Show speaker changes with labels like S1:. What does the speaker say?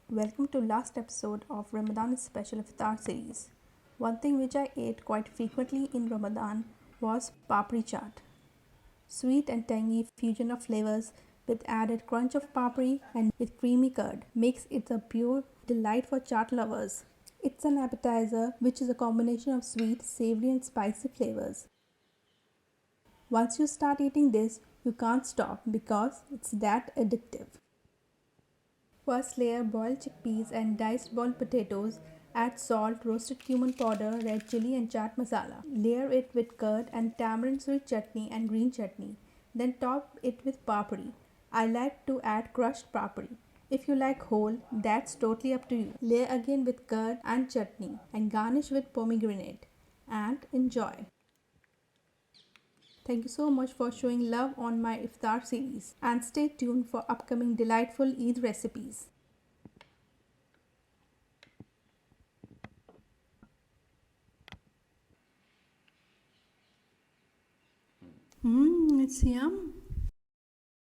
S1: Welcome to last episode of Ramadan Special Iftar series. One thing which I ate quite frequently in Ramadan was Papdi Chaat. Sweet and tangy fusion of flavors with added crunch of papri and with creamy curd makes it a pure delight for chaat lovers. It's an appetizer which is a combination of sweet, savory and spicy flavors. Once you start eating this, you can't stop because it's that addictive. First layer boiled chickpeas and diced boiled potatoes. Add salt, roasted cumin powder, red chili and chaat masala. Layer it with curd and tamarind sweet chutney and green chutney. Then top it with papri. I like to add crushed papri. If you like whole, that's totally up to you. Layer again with curd and chutney and garnish with pomegranate and enjoy. Thank you so much for showing love on my iftar series and stay tuned for upcoming delightful Eid recipes. It's yum.